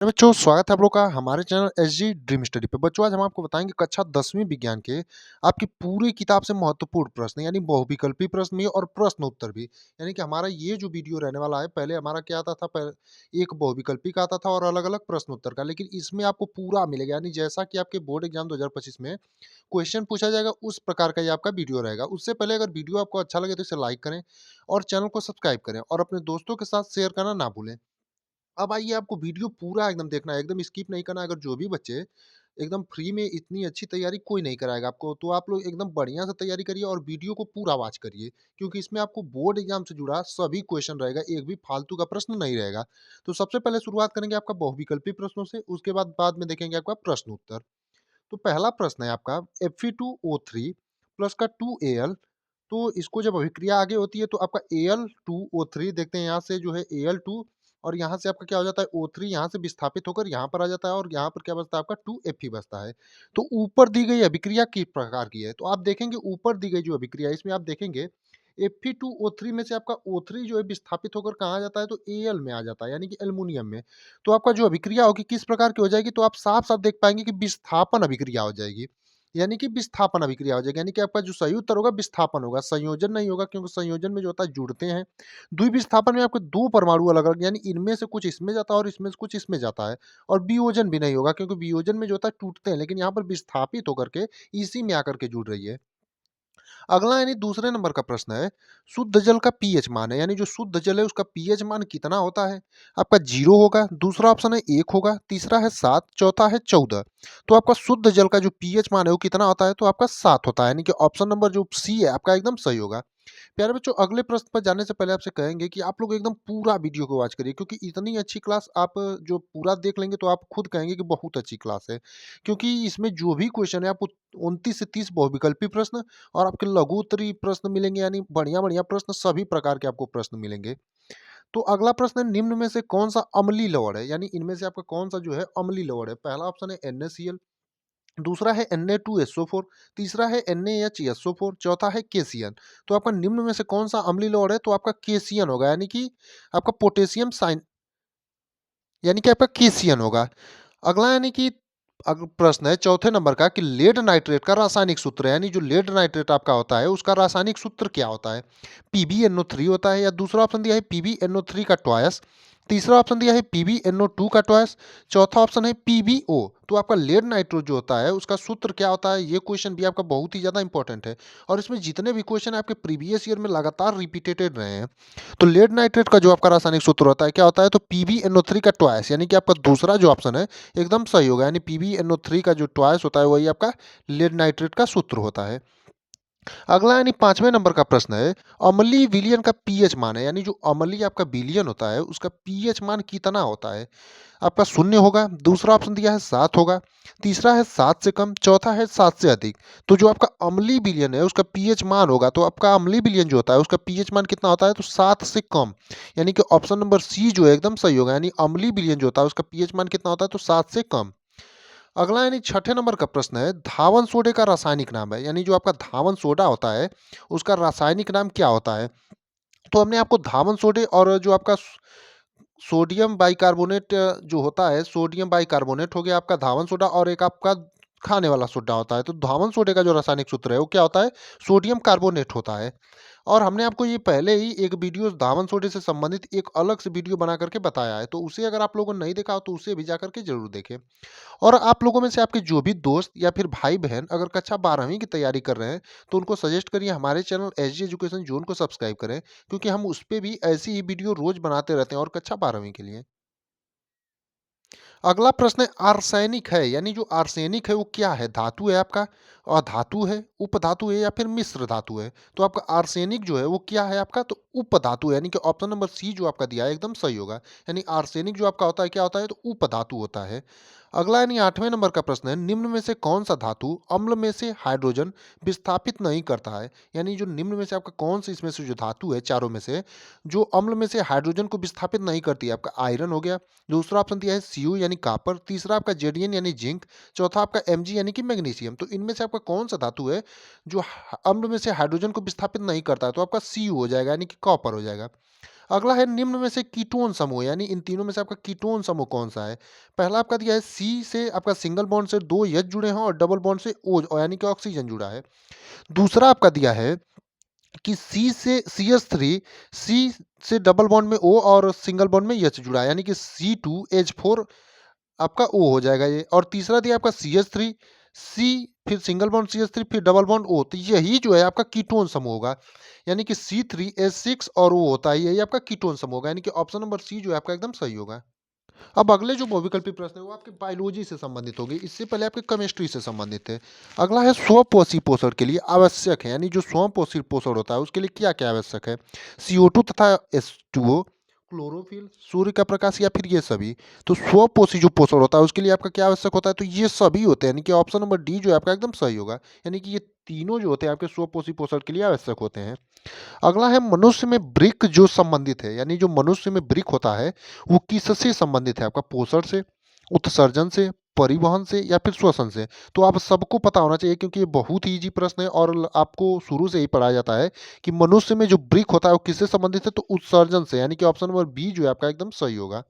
तो बच्चों स्वागत है आप लोग का हमारे चैनल एसजी ड्रीम स्टडी पे। बच्चों आज हम आपको बताएंगे कक्षा 10वीं विज्ञान के आपकी पूरी किताब से महत्वपूर्ण प्रश्न यानी बहुविकल्पी प्रश्न भी और प्रश्न उत्तर भी। यानी कि हमारा ये जो वीडियो रहने वाला है, पहले हमारा क्या आता था, पहले एक बहुविकल्पी का आता था और अलग अलग प्रश्न उत्तर का, लेकिन इसमें आपको पूरा मिलेगा। यानी जैसा कि आपके बोर्ड एग्जाम 2025 में क्वेश्चन पूछा जाएगा उस प्रकार का ये आपका वीडियो रहेगा। उससे पहले अगर वीडियो आपको अच्छा लगे तो इसे लाइक करें और चैनल को सब्सक्राइब करें और अपने दोस्तों के साथ शेयर करना ना भूलें। अब आइए आपको वीडियो पूरा एकदम देखना है, एकदम स्किप नहीं करना है। अगर जो भी बच्चे एकदम फ्री में इतनी अच्छी तैयारी कोई नहीं कराएगा आपको, तो आप लोग एकदम बढ़िया से तैयारी करिए और वीडियो को पूरा वॉच करिए, क्योंकि इसमें आपको बोर्ड एग्जाम से जुड़ा सभी क्वेश्चन रहेगा, एक भी फालतू का प्रश्न नहीं रहेगा। तो सबसे पहले शुरुआत करेंगे आपका बहुविकल्पी प्रश्नों से, उसके बाद में देखेंगे आपका प्रश्न उत्तर। तो पहला प्रश्न है आपका Fe2O3 प्लस का 2Al। तो इसको जब अभिक्रिया आगे होती है तो आपका Al2O3 देखते हैं, यहाँ से जो है Al2 और यहाँ से आपका क्या हो जाता है O3, यहाँ से विस्थापित होकर यहाँ पर आ जाता है और यहाँ पर क्या बचता है आपका 2Fe बचता है। तो ऊपर दी गई अभिक्रिया किस प्रकार की है, तो आप देखेंगे ऊपर दी गई जो अभिक्रिया है इसमें आप देखेंगे Fe2O3 में से आपका O3 जो है विस्थापित होकर कहाँ आ जाता है, तो Al में आ जाता है, यानी कि एल्युमिनियम में। तो आपका जो अभिक्रिया होगी किस प्रकार की हो जाएगी, तो आप साफ-साफ देख पाएँगे कि विस्थापन अभिक्रिया हो जाएगी। यानी कि विस्थापन अभिक्रिया हो जाएगी, यानी कि आपका जो सही उत्तर होगा विस्थापन होगा, संयोजन नहीं होगा, क्योंकि संयोजन में जो होता है जुड़ते हैं। द्विविस्थापन में आपके 2 परमाणु अलग-अलग, यानी इनमें से कुछ इसमें जाता है और इसमें से कुछ इसमें जाता है। और वियोजन भी नहीं होगा, क्योंकि वियोजन में जो होता है टूटते हैं, लेकिन यहाँ पर विस्थापित होकर के इसी में आकर के जुड़ रही है। अगला यानी दूसरे नंबर का प्रश्न है, शुद्ध जल का पीएच मान है, यानी जो शुद्ध जल है उसका पीएच मान कितना होता है? आपका 0 होगा, दूसरा ऑप्शन है 1 होगा, तीसरा है 7, चौथा है 14। तो आपका शुद्ध जल का जो पीएच मान है वो कितना होता है, तो आपका 7 होता है, यानी कि ऑप्शन नंबर जो सी है आपका एकदम सही होगा। प्यारे बच्चों अगले प्रश्न पर जाने से पहले आपसे कहेंगे कि आप लोग एकदम पूरा वीडियो को वॉच करिए, क्योंकि इतनी अच्छी क्लास आप जो पूरा देख लेंगे तो आप खुद कहेंगे कि बहुत अच्छी क्लास है। क्योंकि इसमें जो भी क्वेश्चन है आपको 29 से 30 बहुविकल्पी प्रश्न और आपके लघु उत्तरीय प्रश्न मिलेंगे, यानी बढ़िया-बढ़िया प्रश्न, सभी प्रकार के आपको प्रश्न मिलेंगे। तो अगला प्रश्न है, निम्न में से कौन-सा अम्लीय लवण है? यानी इनमें से आपका कौन-सा जो है अम्लीय लवण है? पहला ऑप्शन है NaCl, दूसरा है Na2SO4, तीसरा है NaHSO4, चौथा है केसियन। तो आपका निम्न में से कौन-सा अम्लीय लवण है? तो आपका केसियन होगा, यानी कि आपका पोटेशियम साइन, यानी कि आपका केसियन होगा। अगला यानी कि प्रश्न है चौथे नंबर का कि लेड नाइट्रेट का रासायनिक सूत्र है, यानी जो लेड नाइट्रेट आपका होता है उसका रासायनिक सूत्र क्या होता है? PbNO3 होता है, या दूसरा ऑप्शन दिया है PbNO3 का ट्वाइस, तीसरा ऑप्शन दिया है PbNO2 का ट्वाइस, चौथा ऑप्शन है PbO। तो आपका लेड नाइट्रो जो होता है उसका सूत्र क्या होता है, ये क्वेश्चन भी आपका बहुत ही ज्यादा इंपॉर्टेंट है और इसमें जितने भी क्वेश्चन आपके प्रीवियस ईयर में लगातार रिपीटेड रहे हैं। तो लेड नाइट्रेट का जो आपका रासायनिक सूत्र होता है क्या होता है, तो PbNO3 का ट्वाइस, यानी कि आपका दूसरा जो ऑप्शन है एकदम सही होगा, यानी PbNO3 का जो ट्वाइस होता है वही आपका लेड नाइट्रेट का सूत्र होता है। अगला यानी पांचवें नंबर का प्रश्न है, अम्लीय विलयन का पीएच मान है, यानी जो अम्लीय आपका विलयन होता है उसका पीएच मान कितना होता है? आपका 0 होगा, दूसरा ऑप्शन दिया है 7 होगा, तीसरा है 7 से कम, चौथा है 7 से अधिक। तो जो आपका अम्लीय विलयन है उसका पीएच मान होगा, तो आपका अम्लीय विलयन जो होता है उसका पीएच मान कितना होता है, तो 7 से कम, यानी कि ऑप्शन नंबर सी जो है एकदम सही होगा, यानी अम्लीय विलयन जो होता है उसका पीएच मान कितना होता है, तो 7 से कम। अगला यानी छठे नंबर का प्रश्न है, धावन सोडे का रासायनिक नाम है, यानी जो आपका धावन सोडा होता है उसका रासायनिक नाम क्या होता है? तो हमने आपको धावन सोडे और जो आपका सोडियम बाइकार्बोनेट जो होता है, सोडियम बाइकार्बोनेट हो गया आपका धावन सोडा, और एक आपका खाने वाला सोडा होता है। तो धावन सोडे का जो रासायनिक सूत्र है वो क्या होता है, सोडियम कार्बोनेट होता है। और हमने आपको ये पहले ही एक वीडियो धावन सोडे से संबंधित एक अलग से वीडियो बना करके बताया है, तो उसे अगर आप लोगों ने नहीं देखा हो तो उसे भी जा करके जरूर देखें। और आप लोगों में से आपके जो भी दोस्त या फिर भाई-बहन अगर कक्षा 12वीं की तैयारी कर रहे हैं, तो उनको सजेस्ट करिए हमारे चैनल एसजी एजुकेशन ज़ोन को सब्सक्राइब करें, क्योंकि हम उस पे भी ऐसी ही वीडियो रोज़ बनाते रहते हैं और कक्षा 12वीं के लिए। अगला प्रश्न है, आर्सेनिक है, यानी जो आर्सेनिक है वो क्या है? धातु है आपका, अधातु है, उपधातु है, या फिर मिश्र धातु है? तो आपका आर्सेनिक जो है वो क्या है आपका, तो उपधातु है, यानी कि ऑप्शन नंबर सी जो आपका दिया है एकदम सही होगा। यानी आर्सेनिक जो आपका होता है क्या होता है, तो उपधातु होता है। अगला यानी आठवें नंबर का प्रश्न है, निम्न में से कौन सा धातु अम्ल में से हाइड्रोजन विस्थापित नहीं करता है? यानी जो निम्न में से आपका कौन सी इसमें से जो धातु है चारों में से, जो अम्ल में से हाइड्रोजन को विस्थापित नहीं करती है? आपका आयरन हो गया, दूसरा ऑप्शन दिया है Cu यानी कॉपर, तीसरा आपका Zn यानी जिंक, चौथा आपका Mg यानी कि मैग्नीशियम। तो इनमें से आपका कौन सा धातु है जो अम्ल में से हाइड्रोजन को विस्थापित नहीं करता है? तो आपका Cu हो जाएगा, यानी कि कॉपर हो जाएगा। अगला है निम्न में से कीटोन समूह, यानी इन तीनों में से आपका कीटोन समूह कौन-सा है? पहला आपका दिया है सी से आपका सिंगल बॉन्ड से 2 एच जुड़े हैं और डबल बॉन्ड से ओ यानी कि ऑक्सीजन जुड़ा है। दूसरा आपका दिया है कि सी से CH3, सी से डबल बॉन्ड में O और सिंगल बॉन्ड में H जुड़ा है, यानी कि C2H4 आपका O हो जाएगा ये। और तीसरा दिया आपका CH3, C फिर सिंगल बॉन्ड CH3 फिर डबल बॉन्ड O, तो यही जो है आपका कीटोन समूह होगा, यानी कि C3H6 और O होता है, यही आपका कीटोन समूह होगा, यानी कि ऑप्शन नंबर सी जो है आपका एकदम सही होगा। अब अगले जो बहुविकल्पी प्रश्न है वो आपके बायोलॉजी से संबंधित होगी, इससे पहले आपके केमिस्ट्री से संबंधित है। अगला है स्वपोषी पोषण के लिए आवश्यक है, यानी जो स्वपोषी पोषण होता है उसके लिए क्या क्या आवश्यक है? CO2 तथा H2O, क्लोरोफिल, सूर्य का प्रकाश या फिर ये सभी? तो स्वपोषी जो पोषण होता है उसके लिए आपका क्या आवश्यक होता है? तो ये सभी होते हैं, यानी कि ऑप्शन नंबर डी जो है आपका एकदम सही होगा, यानी कि ये तीनों जो होते हैं आपके स्वपोषी पोषण के लिए आवश्यक होते हैं। अगला है मनुष्य में वृक्क जो संबंधित है, यानी जो मनुष्य में वृक्क होता है वो किससे संबंधित है? आपका पोषण से, उत्सर्जन से, परिवहन से या फिर श्वसन से? तो आप सबको पता होना चाहिए क्योंकि ये बहुत ही इजी प्रश्न है और आपको शुरू से ही पढ़ाया जाता है कि मनुष्य में जो वृक्क होता है वो किससे संबंधित है? तो उत्सर्जन से, यानी कि ऑप्शन नंबर बी जो है आपका एकदम सही होगा।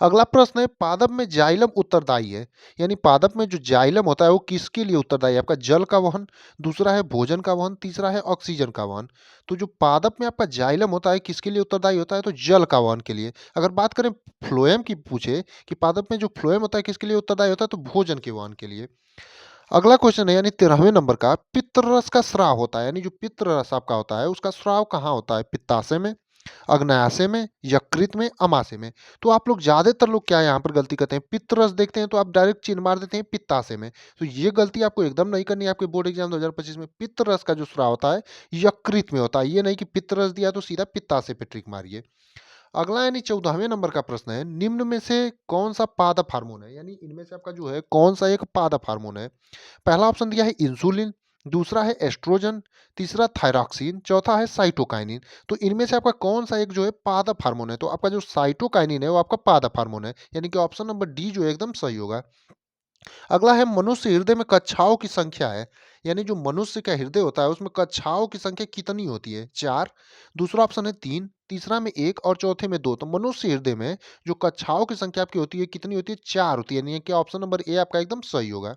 अगला प्रश्न है पादप में जाइलम उत्तरदायी है, यानी पादप में जो जाइलम होता है वो किसके लिए उत्तरदायी है? आपका जल का वहन, दूसरा है भोजन का वहन, तीसरा है ऑक्सीजन का वहन। तो जो पादप में आपका जाइलम होता है किसके लिए उत्तरदायी होता है? तो जल का वहन के लिए। अगर बात करें फ्लोएम की, पूछे कि पादप में जो फ्लोएम होता है किसके लिए उत्तरदायी होता है? तो भोजन के वहन के लिए। अगला क्वेश्चन है यानी 13वें नंबर का, पित्तरस का स्राव होता है, यानी जो पित्तरस आपका होता है उसका स्राव कहाँ होता है? पित्ताशय में, अग्न्याशय में, यकृत में, अमाशय में? तो आप लोग ज्यादातर लोग क्या यहाँ पर गलती करते हैं, पित्तरस देखते हैं तो आप डायरेक्ट चिन्ह मार देते हैं पित्ताशय में। तो ये गलती आपको एकदम नहीं करनी है आपके बोर्ड एग्जाम 2025 में। पित्तरस का जो स्राव होता है यकृत में होता है, ये नहीं कि पित्तरस दिया तो सीधा पित्ताशय पे ट्रिक मारिए। अगला यानी 14वें नंबर का प्रश्न है, निम्न में से कौन सा पादप हार्मोन है, यानी इनमें से आपका जो है कौन सा एक पादप हार्मोन है? पहला ऑप्शन दिया है इंसुलिन, दूसरा है एस्ट्रोजन, तीसरा थायरॉक्सिन, चौथा है साइटोकाइनिन। तो इनमें से आपका कौन सा एक जो है पादप हार्मोन है? तो आपका जो साइटोकाइनिन है वो आपका पादप हार्मोन है, यानी कि ऑप्शन नंबर डी जो है एकदम सही होगा। अगला है मनुष्य हृदय में कक्षाओं की संख्या है, यानी जो मनुष्य का हृदय होता है उसमें कक्षाओं की संख्या कितनी होती है? 4, दूसरा ऑप्शन है 3, तीसरा में 1 और चौथे में 2। तो मनुष्य हृदय में जो कक्षाओं की संख्या आपकी होती है कितनी होती है? 4 होती है, यानी कि ऑप्शन नंबर ए आपका एकदम सही होगा।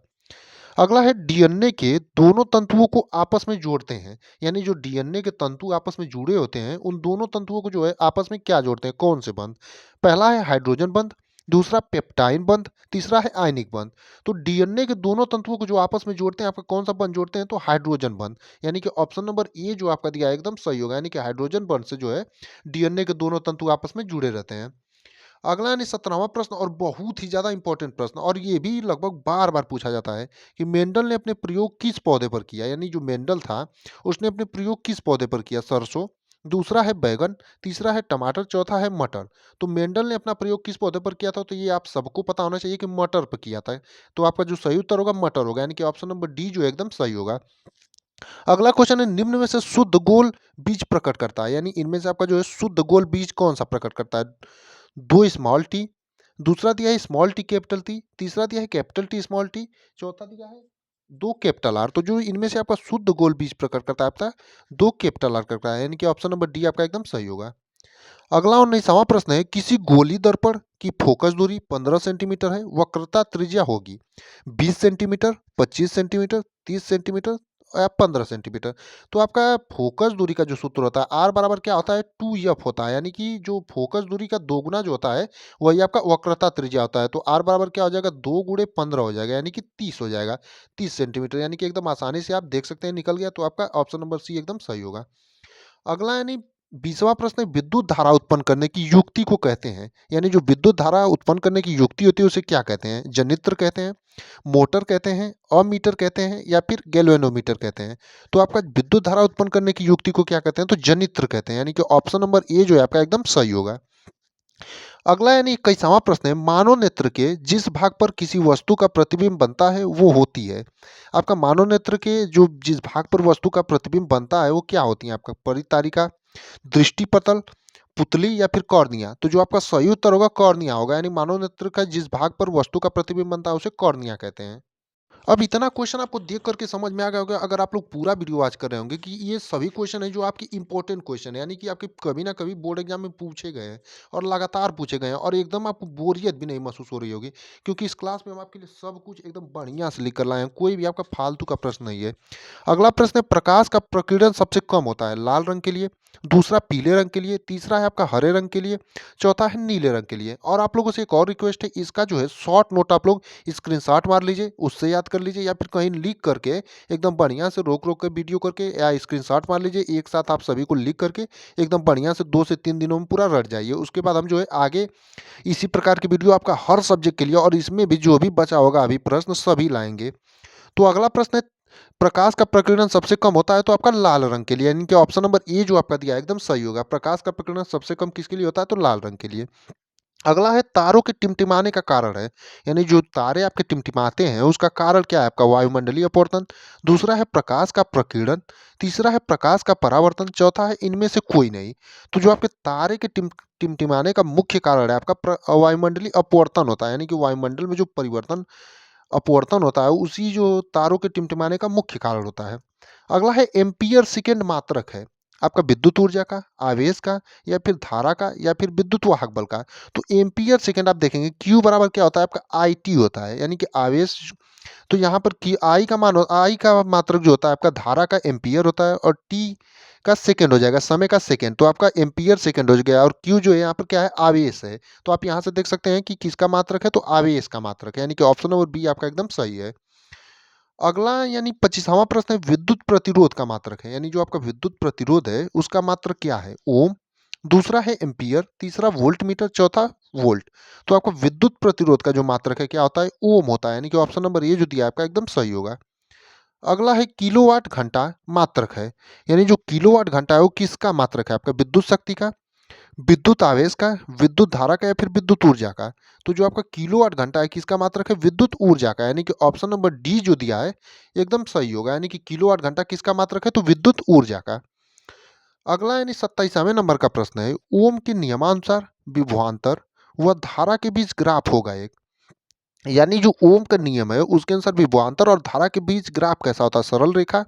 अगला है डीएनए के दोनों तंतुओं को आपस में जोड़ते हैं, यानी जो डीएनए के तंतु आपस में जुड़े होते हैं उन दोनों तंतुओं को जो है आपस में क्या जोड़ते हैं? कौन से बंध? पहला है हाइड्रोजन बंध, दूसरा पेप्टाइन बंध, तीसरा है आयनिक बंध। तो डीएनए के दोनों तंतुओं को जो आपस में जोड़ते हैं आपका कौन सा बंध जोड़ते हैं? तो हाइड्रोजन बंध, यानी कि ऑप्शन नंबर ए जो आपका दिया है एकदम सही होगा, यानी कि हाइड्रोजन बंध से जो है डीएनए के दोनों तंतु आपस में जुड़े रहते हैं। अगला यानी 17वां प्रश्न और बहुत ही ज़्यादा इंपॉर्टेंट प्रश्न, और ये भी लगभग बार-बार पूछा जाता है कि मेंडल ने अपने प्रयोग किस पौधे पर किया? यानी जो मेंडल था, उसने अपने प्रयोग किस पौधे पर किया? सरसों, दूसरा है बैंगन, तीसरा है टमाटर, चौथा है मटर। तो मेंडल ने अपना प्रयोग किस पौधे पर किया था? तो ये आप सबको पता होना चाहिए कि मटर पर किया था। तो आपका जो सही उत्तर होगा मटर होगा, यानी कि ऑप्शन नंबर डी जो है एकदम सही होगा। अगला क्वेश्चन है निम्न में से शुद्ध गोल बीज प्रकट करता है, यानी इनमें से आपका जो है शुद्ध गोल बीज कौन सा प्रकट करता है? 2 स्मॉल टी, दूसरा दिया है स्मॉल टी कैपिटल टी, तीसरा दिया है कैपिटल टी स्मॉल टी, चौथा दिया है 2 कैपिटल आर। तो जो इनमें से आपका शुद्ध गोल बीज प्रकट करता है आपका 2 कैपिटल आर करता है, यानी कि ऑप्शन नंबर डी आपका एकदम सही होगा। अगला 19वां प्रश्न है किसी गोली दर्पण की फोकस दूरी 15 सेंटीमीटर है, वक्रता त्रिज्या होगी 20 सेंटीमीटर, 25 सेंटीमीटर, 30 सेंटीमीटर या 15 सेंटीमीटर। तो आपका फोकस दूरी का जो सूत्र होता है आर बराबर क्या होता है? 2f होता है, यानी कि जो फोकस दूरी का दोगुना जो होता है वही आपका वक्रता त्रिज्या होता है। तो आर बराबर क्या हो जाएगा? 2 गुणे 15 हो जाएगा, यानी कि 30 हो जाएगा, 30 सेंटीमीटर, यानी कि एकदम आसानी से आप देख सकते हैं निकल गया। तो आपका ऑप्शन नंबर सी एकदम सही होगा। अगला यानी 20वां प्रश्न है विद्युत धारा उत्पन्न करने की युक्ति को कहते हैं, यानी जो विद्युत धारा उत्पन्न करने की युक्ति होती है उसे क्या कहते हैं? जनित्र कहते हैं, मोटर कहते हैं, अमीटर कहते हैं या फिर गैल्वेनोमीटर कहते हैं? तो आपका विद्युत धारा उत्पन्न करने की युक्ति को क्या कहते हैं? तो जनित्र कहते हैं, यानी कि ऑप्शन नंबर ए जो है आपका एकदम सही होगा। अगला यानी 21वां प्रश्न है मानव नेत्र के जिस भाग पर किसी वस्तु का प्रतिबिंब बनता है वो होती है। आपका मानव नेत्र के जो जिस भाग पर वस्तु का प्रतिबिंब बनता है वो क्या होती है? आपका परितारिका, दृष्टिपटल, पुतली या फिर कॉर्निया? तो जो आपका सही उत्तर होगा कॉर्निया होगा, यानी मानव नेत्र का जिस भाग पर वस्तु का प्रतिबिंब बनता है उसे कॉर्निया कहते हैं। अब इतना क्वेश्चन आपको देख करके समझ में आ गया होगा अगर आप लोग पूरा वीडियो वॉच कर रहे होंगे कि ये सभी क्वेश्चन है जो आपकी इंपॉर्टेंट क्वेश्चन है, यानी कि आपके कभी ना कभी बोर्ड एग्जाम में पूछे गए हैं और लगातार पूछे गए हैं और एकदम आपको बोरियत भी नहीं महसूस हो रही होगी, क्योंकि इस क्लास में हम आपके लिए सब कुछ एकदम बढ़िया से लिख कर लाए हैं, कोई भी आपका फालतू का प्रश्न नहीं है। अगला प्रश्न है, प्रकाश का प्रकीर्णन सबसे कम होता है लाल रंग के लिए, दूसरा पीले रंग के लिए, तीसरा है आपका हरे रंग के लिए, चौथा है नीले रंग के लिए। और आप लोगों से एक और रिक्वेस्ट है, इसका जो है शॉर्ट नोट आप लोग स्क्रीनशॉट मार लीजिए, उससे याद कर लीजिए, या फिर कहीं लिख करके एकदम बढ़िया से रोक रोक के वीडियो करके या स्क्रीनशॉट मार लीजिए। एक साथ आप सभी को लिख करके एकदम बढ़िया से 2 से 3 दिनों में पूरा रट जाइए। उसके बाद हम जो है आगे इसी प्रकार की वीडियो आपका हर सब्जेक्ट के लिए और इसमें भी जो भी बचा होगा अभी प्रश्न सभी लाएंगे। तो अगला प्रश्न है, प्रकाश का प्रकीर्णन सबसे कम होता है तो आपका लाल रंग के लिए, यानी कि ऑप्शन नंबर ए जो आपका दिया है एकदम सही होगा। प्रकाश का प्रकीर्णन सबसे कम किसके लिए होता है तो लाल रंग के लिए। अगला है, तारों के टिमटिमाने का कारण है, यानी जो तारे आपके टिमटिमाते हैं उसका कारण क्या है आपका वायुमंडलीय अपवर्तन, दूसरा है प्रकाश का प्रकीर्णन, तीसरा है प्रकाश का परावर्तन, चौथा है इनमें से कोई नहीं। तो जो आपके तारे के टिमटिमाने का मुख्य कारण है आपका वायुमंडलीय अपवर्तन होता है, यानी कि वायुमंडल में जो परिवर्तन अपवर्तन होता है उसी जो तारों के टिमटिमाने का मुख्य कारण होता है। अगला है, एम्पियर सेकेंड मात्रक है आपका विद्युत ऊर्जा का, आवेश का, या फिर धारा का, या फिर विद्युत वाहक बल का। तो एम्पियर सेकेंड आप देखेंगे क्यू बराबर क्या होता है आपका आई टी होता है, यानी कि आवेश। तो यहाँ पर की आई का मान आई का मात्रक जो होता है आपका धारा का एम्पियर होता है, और टी का सेकेंड हो जाएगा, समय का सेकेंड, तो आपका एम्पियर सेकेंड हो गया। और क्यू जो है यहाँ पर क्या है आवेश है। तो आप यहाँ से देख सकते हैं कि किसका मात्रक है तो आवेश का मात्रक है, यानी कि ऑप्शन नंबर बी आपका एकदम सही है। अगला यानी 25वां प्रश्न है, विद्युत प्रतिरोध का मात्रक है, यानी जो आपका विद्युत प्रतिरोध है उसका मात्रक क्या है ओम, दूसरा है एम्पियर, तीसरा वोल्ट मीटर, चौथा वोल्ट। तो आपका विद्युत प्रतिरोध का जो मात्रक है क्या होता है ओम होता है, यानी कि ऑप्शन नंबर ये जो दिया है आपका एकदम सही होगा। अगला है, किलोवाट घंटा मात्रक है, यानी जो किलोवाट घंटा है वो किसका मात्रक है आपका विद्युत शक्ति का, विद्युत आवेश का, विद्युत धारा का, या फिर विद्युत ऊर्जा का। तो जो आपका किलोवाट घंटा है किसका मात्रक है विद्युत ऊर्जा का, यानी कि ऑप्शन नंबर डी जो दिया है एकदम सही होगा, यानी कि किलोवाट घंटा किसका मात्रक है तो विद्युत ऊर्जा का। अगला यानी 27वें नंबर का प्रश्न है, ओम के नियमानुसार विभवांतर व धारा के बीच ग्राफ होगा एक, यानी जो ओम का नियम है उसके अनुसार विभवांतर और धारा के बीच ग्राफ कैसा होता है, सरल रेखा,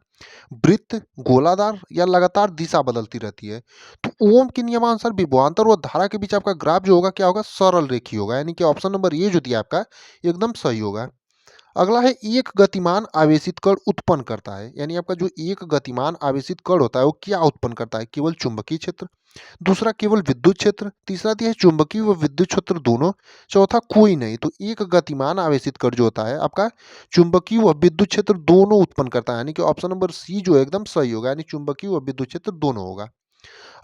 वृत्त, गोलादार, या लगातार दिशा बदलती रहती है। तो ओम के नियमानुसार विभवांतर और धारा के बीच आपका ग्राफ जो होगा क्या होगा सरल रेखी होगा, यानी कि ऑप्शन नंबर ये जो दिया आपका एकदम सही होगा। अगला है, एक गतिमान आवेशित कण उत्पन्न करता है, यानी आपका जो एक गतिमान आवेशित कण होता है वो क्या उत्पन्न करता है, केवल चुंबकीय क्षेत्र, दूसरा केवल विद्युत क्षेत्र, तीसरा दिया है चुंबकीय व विद्युत क्षेत्र दोनों, चौथा कोई नहीं। तो एक गतिमान आवेशित कण जो होता है आपका चुंबकीय व विद्युत क्षेत्र दोनों उत्पन्न करता है, यानी कि ऑप्शन नंबर सी जो है एकदम सही होगा, यानी चुंबकीय व विद्युत क्षेत्र दोनों होगा।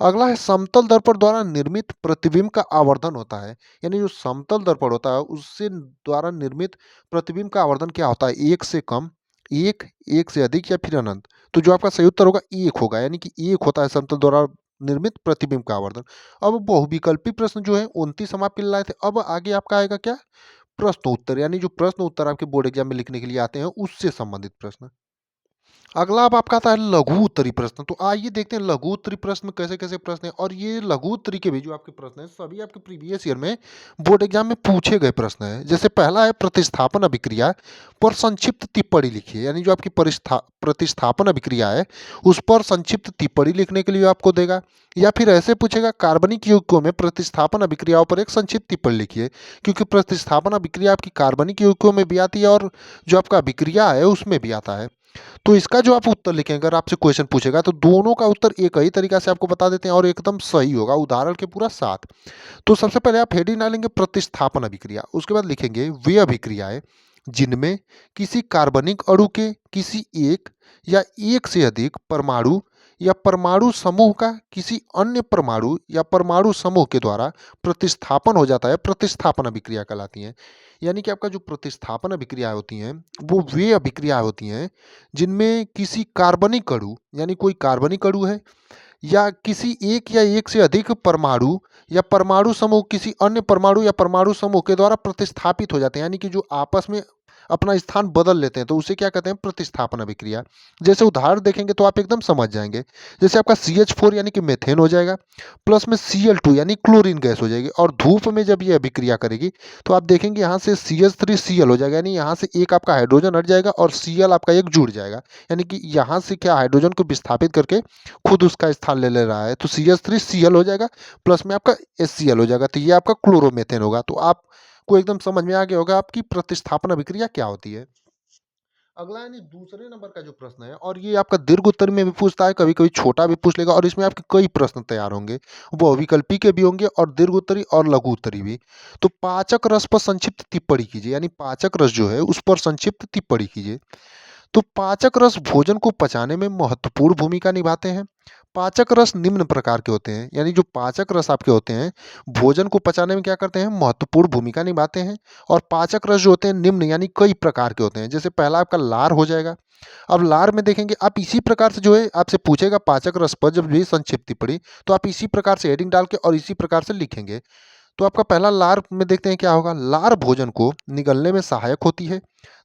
अगला है, समतल दर्पण द्वारा निर्मित प्रतिबिंब का आवर्धन होता है, यानी जो समतल दर्पण होता है उससे द्वारा निर्मित प्रतिबिंब का आवर्धन क्या होता है, एक से कम, एक, एक से अधिक, या फिर अनंत। तो जो आपका सही उत्तर होगा एक होगा, यानी कि एक होता है समतल द्वारा निर्मित प्रतिबिंब का आवर्धन। अब बहुविकल्पी प्रश्न जो है 29 हम आपके लिए लाए थे। अब आगे आपका आएगा क्या, प्रश्न उत्तर, यानी जो प्रश्न उत्तर आपके बोर्ड एग्जाम में लिखने के लिए आते हैं उससे संबंधित प्रश्न। अगला अब आपका आता है लघु उत्तरी प्रश्न। तो आइए देखते हैं लघु उत्तरी प्रश्न में कैसे कैसे प्रश्न है, और ये लघु उत्तरी के भी जो आपके प्रश्न है सभी आपके प्रीवियस ईयर में बोर्ड एग्जाम में पूछे गए प्रश्न है। जैसे पहला है, प्रतिस्थापन अभिक्रिया पर संक्षिप्त टिप्पणी लिखिए, यानी जो आपकी प्रतिस्थापन अभिक्रिया है उस पर संक्षिप्त टिप्पणी लिखने के लिए आपको देगा। या फिर ऐसे पूछेगा, कार्बनिक यौगिकों में प्रतिस्थापन अभिक्रियाओं पर एक संक्षिप्त टिप्पणी लिखिए, क्योंकि प्रतिस्थापन अभिक्रिया आपकी कार्बनिक यौगिकों में भी आती है और जो आपका अभिक्रिया है उसमें भी आता है। तो इसका जो आप उत्तर लिखेंगे, अगर आपसे क्वेश्चन पूछेगा तो दोनों का उत्तर एक ही तरीका से आपको बता देते हैं और एकदम सही होगा उदाहरण के पूरा साथ। तो सबसे पहले आप हेडिंग डालेंगे प्रतिस्थापन अभिक्रिया, उसके बाद लिखेंगे वे अभिक्रियाएं जिनमें किसी कार्बनिक अणु के किसी एक या एक से अधिक परमाणु या परमाणु समूह का किसी अन्य परमाणु या परमाणु समूह के द्वारा प्रतिस्थापन हो जाता है, प्रतिस्थापन अभिक्रिया कहलाती हैं। यानी कि आपका जो प्रतिस्थापन अभिक्रियाएं होती हैं वो वे अभिक्रियाएं होती हैं जिनमें किसी कार्बनिक अणु, यानी कोई कार्बनिक अणु है, या किसी एक या एक से अधिक परमाणु या परमाणु समूह किसी अन्य परमाणु या परमाणु समूह के द्वारा प्रतिस्थापित हो जाते हैं, यानी कि जो आपस में अपना स्थान बदल लेते हैं, तो उसे क्या कहते हैं? प्रतिस्थापन अभिक्रिया। जैसे उदाहरण देखेंगे तो आप एकदम समझ जाएँगे। जैसे आपका CH4 यानी कि मीथेन हो जाएगा, प्लस में Cl2 यानी क्लोरीन गैस हो जाएगी, और धूप में जब ये अभिक्रिया करेगी तो आप देखेंगे यहाँ से CH3Cl हो जाएगा, यानी यहाँ से एक आपका हाइड्रोजन हट जाएगा और Cl आपका एक जुड़ जाएगा। यानी कि यहाँ से क्या हाइड्रोजन को विस्थापित करके खुद उसका स्थान ले ले रहा है, तो CH3Cl हो जाएगा, प्लस में आपका HCl हो जाएगा, तो ये आपका क्लोरोमीथेन होगा। तो आपको एकदम समझ में आ गया होगा आपकी प्रतिस्थापन अभिक्रिया क्या होती है। अगला यानी दूसरे नंबर का जो प्रश्न है, और ये आपका दीर्घ उत्तर में भी पूछता है, कभी-कभी छोटा भी पूछ लेगा, और इसमें आपके कई प्रश्न तैयार होंगे। वो अविकल्पी के भी होंगे और दीर्घ उत्तरी और लघु उत्तरी भी। तो पाचक रस पर संक्षिप्त टिप्पणी कीजिए, यानी पाचक रस जो है उस पर संक्षिप्त टिप्पणी कीजिए। तो पाचक रस भोजन को पचाने में महत्वपूर्ण भूमिका निभाते हैं। पाचक रस निम्न प्रकार के होते हैं, यानी जो पाचक रस आपके होते हैं, भोजन को पचाने में क्या करते हैं? महत्वपूर्ण भूमिका निभाते हैं। और पाचक रस जो होते हैं निम्न यानी कई प्रकार के होते हैं। जैसे पहला आपका लार हो जाएगा। अब लार में देखेंगे आप इसी प्रकार से जो है आपसे पूछेगा पाचक रस पर जब भी संक्षिप्त टिप्पणी, तो आप इसी प्रकार से हेडिंग डाल के और इसी प्रकार से लिखेंगे। तो आपका पहला लार में देखते हैं क्या होगा। लार भोजन को निगलने में सहायक होती है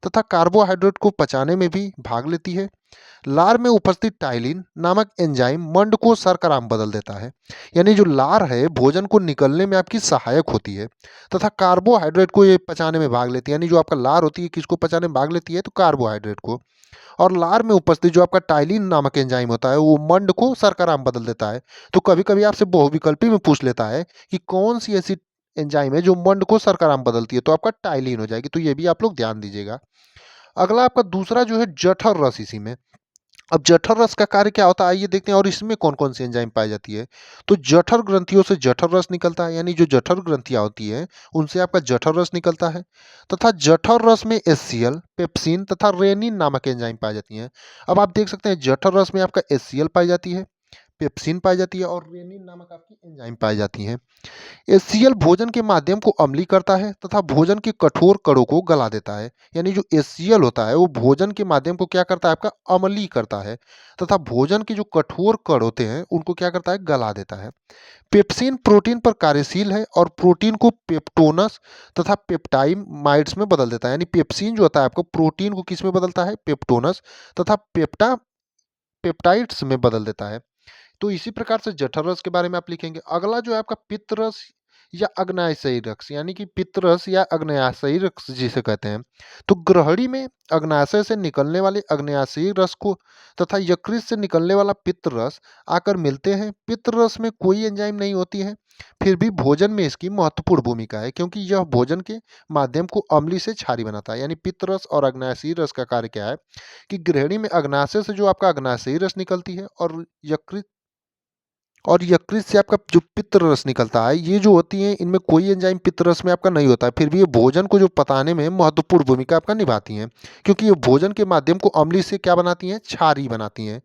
तथा कार्बोहाइड्रेट को पचाने में भी भाग लेती है। लार में उपस्थित टाइलिन नामक एंजाइम मंड को शर्करा में बदल देता है। यानी जो लार है भोजन को निकलने में आपकी सहायक होती है तथा कार्बोहाइड्रेट को ये पचाने में भाग लेती है। यानी जो आपका लार होती है किसको पचाने में भाग लेती है? तो कार्बोहाइड्रेट को। और लार में उपस्थित जो आपका टाइलिन नामक एंजाइम होता है वो मंड को शर्करा में बदल देता है। तो कभी कभी आपसे बहुविकल्पी में पूछ लेता है कि कौन सी ऐसी एंजाइम है जो मंड को शर्करा में बदलती है, तो आपका टाइलिन हो जाएगी। तो ये भी आप लोग ध्यान दीजिएगा। अगला आपका दूसरा जो है जठर रस। इसी में अब जठर रस का कार्य क्या होता है आइए देखते हैं, और इसमें कौन कौन सी एंजाइम पाई जाती है। तो जठर ग्रंथियों से जठर रस निकलता है, यानी जो जठर ग्रंथियां होती हैं उनसे आपका जठर रस निकलता है। तथा जठर रस में HCl, पेप्सिन तथा रेनिन नामक एंजाइम पाई जाती हैं। अब आप देख सकते हैं जठर रस में आपका HCl पाई जाती है, पेप्सिन पाई जाती है और रेनिन नामक आपकी एंजाइम पाई जाती हैं। HCl भोजन के माध्यम को अम्लीय करता है तथा भोजन के कठोर कणों को गला देता है। यानी जो HCl होता है वो भोजन के माध्यम को क्या करता है? आपका अम्लीय करता है तथा भोजन के जो कठोर कण होते हैं उनको क्या करता है? गला देता है। पेप्सिन प्रोटीन पर कार्यशील है और प्रोटीन को पेप्टोनस तथा पेप्टाइमाइड्स में बदल देता है। यानी पेप्सिन जो होता है आपको प्रोटीन को किस में बदलता है? पेप्टोनस तथा पेप्टाइड्स में बदल देता है। तो इसी प्रकार से जठर रस के बारे में आप लिखेंगे। अगला जो है आपका पित्त रस या अग्नाशयी रस, यानी कि पित्त रस या अग्नाशयी रस जिसे कहते हैं। तो ग्रहणी में अग्नाशय से निकलने वाले अग्नाशयी रस को तथा यकृत से निकलने वाला पित्त रस आकर मिलते हैं। पित्त रस में कोई एंजाइम नहीं होती है, फिर भी भोजन में इसकी महत्वपूर्ण भूमिका है, क्योंकि यह भोजन के माध्यम को अम्लीय से क्षारीय बनाता है। यानी पित्त रस और अग्नाशयी रस का कार्य क्या है कि ग्रहणी में अग्नाशय से जो आपका अग्नाशयी रस निकलती है और यकृत से आपका जो पित्त रस निकलता है, ये जो होती हैं इनमें कोई एंजाइम पित्त रस में आपका नहीं होता है, फिर भी ये भोजन को जो पचाने में महत्वपूर्ण भूमिका आपका निभाती हैं, क्योंकि ये भोजन के माध्यम को अम्लीय से क्या बनाती हैं? क्षारीय बनाती हैं।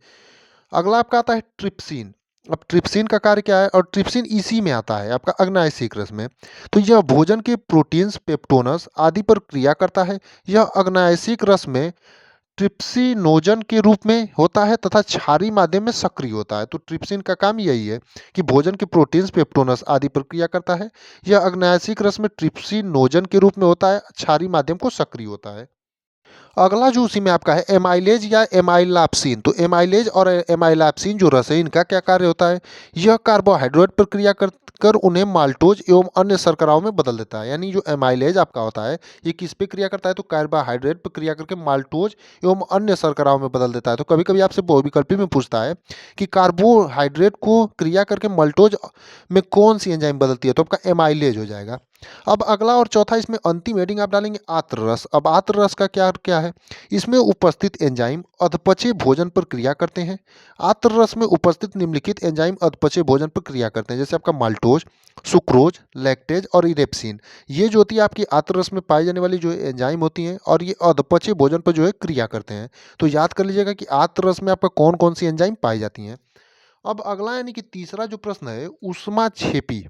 अगला आपका आता है ट्रिप्सिन। अब ट्रिप्सिन का कार्य क्या है? और ट्रिप्सिन इसी में आता है आपका अग्नाशयी रस में। तो यह भोजन के प्रोटीन्स, पेप्टोनस आदि पर क्रिया करता है। यह अग्नाशयी रस में ट्रिप्सिनोजन के रूप में होता है तथा क्षारीय माध्यम में सक्रिय होता है। तो ट्रिप्सिन का काम यही है कि भोजन के प्रोटीन्स, पेप्टोनस आदि पर क्रिया करता है। यह अग्नाशयी रस में ट्रिप्सिनोजन के रूप में होता है, क्षारीय माध्यम को सक्रिय होता है। अगला जो उसी में आपका है एमाइलेज या एमाइलाप्सिन। तो एमाइलेज और एमाइलाप्सिन जो रस है इनका क्या कार्य होता है? यह कार्बोहाइड्रेट पर क्रिया कर उन्हें माल्टोज एवं अन्य शर्कराओं में बदल देता है। यानी जो एमाइलेज आपका होता है ये किस पे क्रिया करता है? तो कार्बोहाइड्रेट पर क्रिया करके माल्टोज एवं अन्य शर्कराओं में बदल देता है। तो कभी कभी आपसे बहुविकल्पी में पूछता है कि कार्बोहाइड्रेट को क्रिया करके माल्टोज में कौन सी एंजाइम बदलती है? तो आपका एमाइलेज हो जाएगा। अब अगला और चौथा इसमें अंतिम हेडिंग आप डालेंगे आत्र रस। अब आत्र रस का क्या क्या है? इसमें उपस्थित एंजाइम अधपचे भोजन पर क्रिया करते हैं। आत्र रस में उपस्थित निम्नलिखित एंजाइम अधपचे भोजन पर क्रिया करते हैं, जैसे आपका माल्टोज, सुक्रोज, लैक्टेज और इरेप्सिन। ये जो होती है आपकी आत्र रस में पाई जाने वाली जो एंजाइम होती हैं और ये अधपचे भोजन पर जो है क्रिया करते हैं। तो याद कर लीजिएगा कि आत्र रस में आपका कौन कौन सी एंजाइम पाई जाती हैं। अब अगला यानी कि तीसरा जो प्रश्न है ऊष्माक्षेपी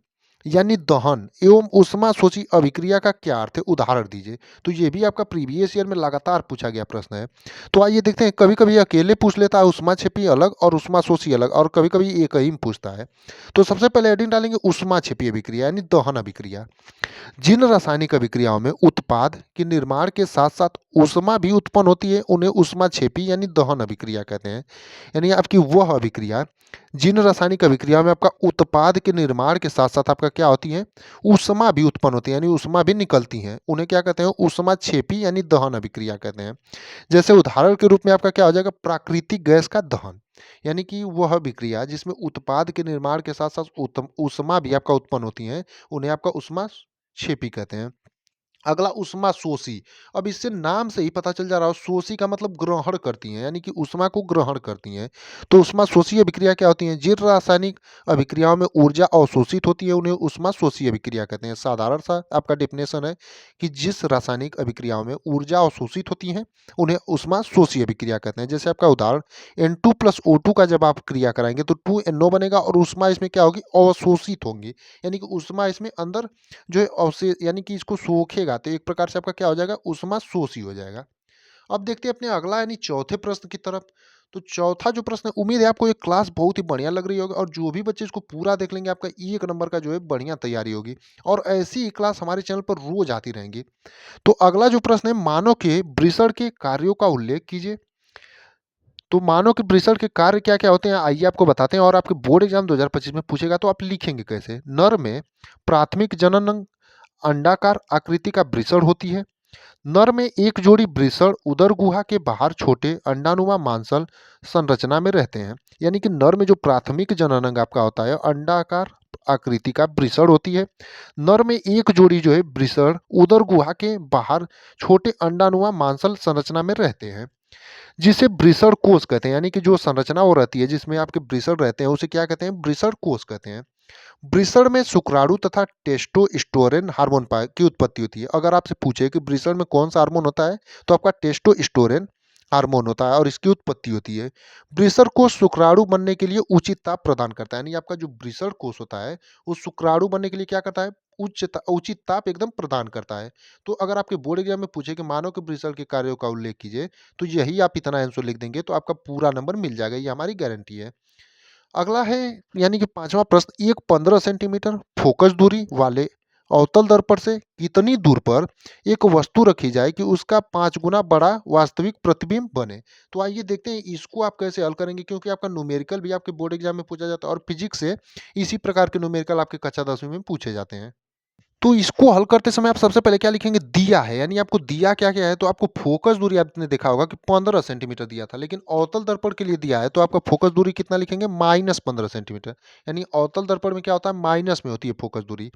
यानी दहन एवं ऊष्माशोषी अभिक्रिया का क्या अर्थ है? उदाहरण दीजिए। तो ये भी आपका प्रीवियस ईयर में लगातार पूछा गया प्रश्न है। तो आइए देखते हैं, कभी-कभी अकेले पूछ लेता है ऊष्माक्षेपी अलग और ऊष्माशोषी अलग, और कभी-कभी एक ही में पूछता है। तो सबसे पहले हेडिंग डालेंगे ऊष्माक्षेपी अभिक्रिया यानी दहन अभिक्रिया। जिन रासायनिक अभिक्रियाओं में उत्पाद के निर्माण के साथ साथ ऊष्मा भी उत्पन्न होती है, उन्हें ऊष्माक्षेपी यानी दहन अभिक्रिया कहते हैं। यानी आपकी वह अभिक्रिया जिन रासायनिक अभिक्रियाओं में आपका उत्पाद के निर्माण के साथ साथ आपका क्या होती है, ऊष्मा भी उत्पन्न होती है, यानी ऊष्मा भी निकलती है, उन्हें क्या कहते हैं, ऊष्माक्षेपी यानी दहन अभिक्रिया कहते हैं। जैसे उदाहरण के रूप में आपका क्या हो जाएगा, प्राकृतिक गैस का दहन, यानी कि वह अभिक्रिया जिसमें उत्पाद के निर्माण के साथ साथ ऊष्मा भी आपका उत्पन्न होती है, उन्हें आपका ऊष्मा क्षेपी कहते हैं। अगला ऊष्मा शोषी। अब इससे नाम से ही पता चल जा रहा हो, शोषी का मतलब ग्रहण करती हैं, यानी कि ऊष्मा को ग्रहण करती हैं। तो ऊष्मा शोषी अभिक्रिया क्या होती है, जिन रासायनिक अभिक्रियाओं में ऊर्जा अवशोषित होती है, उन्हें ऊष्मा शोषी अभिक्रिया कहते हैं। साधारण सा आपका डेफिनेशन है कि जिस रासायनिक अभिक्रियाओं में ऊर्जा अवशोषित होती है, उन्हें ऊष्मा शोषी अभिक्रिया कहते हैं। जैसे आपका उदाहरण, N2+O2 का जब आप क्रिया कराएंगे तो 2NO बनेगा और ऊष्मा इसमें क्या होगी, अवशोषित होंगी, यानी कि ऊष्मा इसमें अंदर जो है अवशेष, यानी कि इसको सोखेगा तो एक प्रकार से आपका क्या हो जाएगा, ऊष्मा शोषी हो जाएगा। अब देखते हैं अपने अगला यानी चौथे प्रश्न की तरफ। तो चौथा जो प्रश्न है, उम्मीद है आपको ये क्लास बहुत ही बढ़िया लग रही होगी, और जो भी बच्चे इसको पूरा देख लेंगे आपका 1 नंबर का जो है बढ़िया तैयारी होगी, और ऐसी ही क्लास हमारे चैनल पर रोज आती रहेंगी। तो अगला जो प्रश्न है, मानव के वृषण के कार्यों का उल्लेख कीजिए। तो मानव के वृषण के कार्य क्या क्या होते हैं, आइए आपको बताते हैं, और आपके बोर्ड एग्जाम 2025 में पूछेगा तो आप लिखेंगे कैसे। नर में प्राथमिक जनन अंग अंडाकार आकृति का वृषण होती है। नर में एक जोड़ी वृषण उदर गुहा के बाहर छोटे अंडानुमा मांसल संरचना में रहते हैं। यानी कि नर में जो प्राथमिक जननांग आपका होता है, अंडाकार आकृति का वृषण होती है। नर में एक जोड़ी जो है वृषण उदर गुहा के बाहर छोटे अंडानुमा मांसल संरचना में रहते हैं, जिसे वृषण कोष कहते हैं। यानी कि जो संरचना वो रहती है जिसमें आपके वृषण रहते हैं, उसे क्या कहते हैं, वृषण कोष कहते हैं। वृषण में शुक्राणु तथा टेस्टोस्टेरोन हार्मोन की उत्पत्ति होती है। अगर आपसे पूछे कि वृषण में कौन सा हार्मोन होता है, तो आपका टेस्टोस्टेरोन हार्मोन होता है और इसकी उत्पत्ति होती है। वृषण कोष शुक्राणु बनने के लिए उचित ताप प्रदान करता है, यानी आपका जो वृषण कोष होता है वो शुक्राणु बनने के लिए क्या करता है, उचित ताप एकदम प्रदान करता है। तो अगर आपके बोर्ड एग्जाम में पूछे कि मानव के वृषण के कार्यों का उल्लेख कीजिए, तो यही आप इतना आंसर लिख देंगे तो आपका पूरा नंबर मिल जाएगा, ये हमारी गारंटी है। अगला है यानी कि पांचवा प्रश्न, एक 15 सेंटीमीटर फोकस दूरी वाले अवतल दर्पण से कितनी दूर पर एक वस्तु रखी जाए कि उसका 5 गुना बड़ा वास्तविक प्रतिबिंब बने। तो आइए देखते हैं इसको आप कैसे हल करेंगे, क्योंकि आपका न्यूमेरिकल भी आपके बोर्ड एग्जाम में पूछा जाता है और फिजिक्स से इसी प्रकार के न्यूमेरिकल आपके कक्षा 10वीं में पूछे जाते हैं। तो इसको हल करते समय आप सबसे पहले क्या लिखेंगे, दिया है, यानी आपको दिया क्या क्या है, तो आपको फोकस दूरी आपने देखा होगा कि 15 सेंटीमीटर दिया था, लेकिन अवतल दर्पण के लिए दिया है तो आपका फोकस दूरी कितना लिखेंगे, -15 सेंटीमीटर। यानी अवतल दर्पण में क्या होता है, माइनस में होती है फोकस दूरी।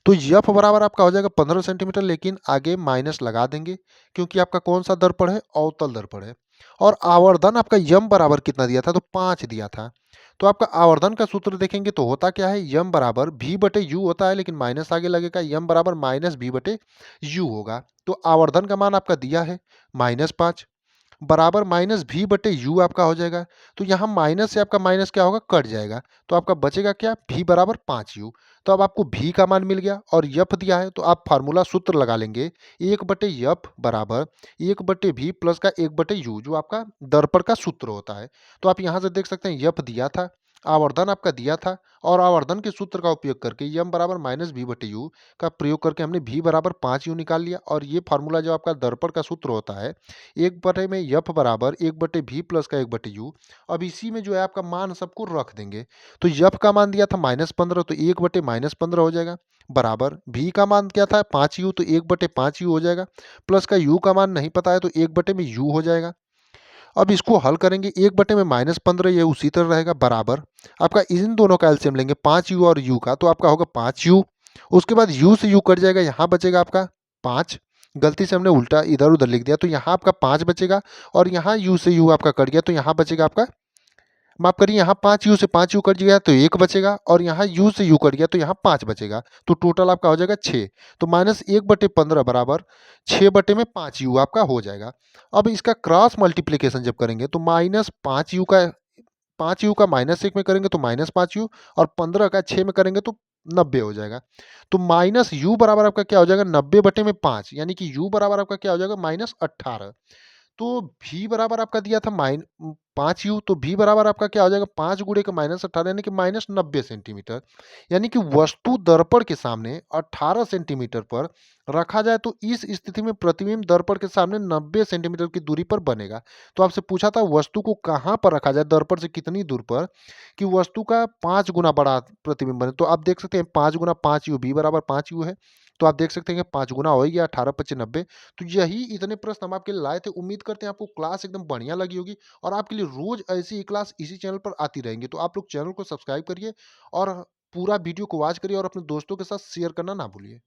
तो यफ बराबर आपका हो जाएगा 15 सेंटीमीटर, लेकिन आगे माइनस लगा देंगे क्योंकि आपका कौन सा दर्पण है, अवतल दर्पण है। और आवर्धन आपका यम बराबर कितना दिया था, तो 5 दिया था। तो आपका आवर्धन का सूत्र देखेंगे तो होता क्या है, यम बराबर भी बटे यू होता है, लेकिन माइनस आगे लगेगा, यम बराबर माइनस भी बटे यू होगा। तो आवर्धन का मान आपका दिया है -5 बराबर माइनस भी बटे यू आपका हो जाएगा। तो यहाँ माइनस से आपका माइनस क्या होगा, कट जाएगा, तो आपका बचेगा क्या, भी बराबर 5u। तो अब आपको भी का मान मिल गया और यफ दिया है, तो आप फार्मूला सूत्र लगा लेंगे, 1/यफ बराबर 1/भी प्लस का 1/यू, जो आपका दर्पण का सूत्र होता है। तो आप यहाँ से देख सकते हैं यफ दिया था, आवर्धन आपका दिया था, और आवर्धन के सूत्र का उपयोग करके यम बराबर -भी/यू का प्रयोग करके हमने भी बराबर 5u निकाल लिया। और ये फार्मूला जो आपका दर्पण का सूत्र होता है, 1/में यफ बराबर 1/भी प्लस का 1/यू। अब इसी में जो है आपका मान सबको रख देंगे। तो यफ का मान दिया था -15, तो 1/-15 हो जाएगा, बराबर भी का मान क्या था 5u, तो 1/5u हो जाएगा, प्लस का यू का मान नहीं पता है तो 1/यू हो जाएगा। अब इसको हल करेंगे, 1/-15 ये उसी तरह रहेगा, बराबर आपका इन दोनों का एलसीएम लेंगे 5u और u का, तो आपका होगा 5u। उसके बाद u से u कट जाएगा, यहाँ बचेगा आपका 5। गलती से हमने उल्टा इधर उधर लिख दिया, तो यहाँ आपका 5 बचेगा, और यहाँ u से u आपका कट गया, तो यहाँ बचेगा आपका, माफ करिए, यहाँ 5u से 5u कट गया तो 1 बचेगा, और यहाँ u से u कट गया तो यहाँ 5 बचेगा, तो टोटल आपका हो जाएगा 6। तो -1/15 बराबर 6/5u आपका हो जाएगा। अब इसका क्रॉस मल्टीप्लिकेशन जब करेंगे तो -5u का 5u का -1 में करेंगे तो -5u, और 15 का 6 में करेंगे तो 90 हो जाएगा। तो माइनस यू बराबर आपका क्या हो जाएगा 90 बटे में 5 यानी कि यू बराबर आपका क्या हो जाएगा -18। तो भी बराबर आपका दिया था 5 यू तो भी बराबर आपका क्या हो जाएगा 5 गुणे का -18 यानी कि -90 सेंटीमीटर। यानी कि वस्तु दर्पण के सामने 18 सेंटीमीटर पर रखा जाए तो इस स्थिति में प्रतिबिंब दर्पण के सामने 90 सेंटीमीटर की दूरी पर बनेगा। तो आपसे पूछा था वस्तु को कहाँ पर रखा जाए दर्पण से कितनी दूर पर कि वस्तु का 5 गुना बड़ा प्रतिबिंब बने। तो आप देख सकते हैं 5 गुना 5 यू भी बराबर 5 यू है। तो आप देख सकते हैं कि 5 गुना हो ही गया 18 पच्ची 90। तो यही इतने प्रश्न हम आपके लिए लाए थे। उम्मीद करते हैं आपको क्लास एकदम बढ़िया लगी होगी और आपके लिए रोज ऐसी ही क्लास इसी चैनल पर आती रहेंगी। तो आप लोग चैनल को सब्सक्राइब करिए और पूरा वीडियो को वॉच करिए और अपने दोस्तों के साथ शेयर करना ना भूलिए।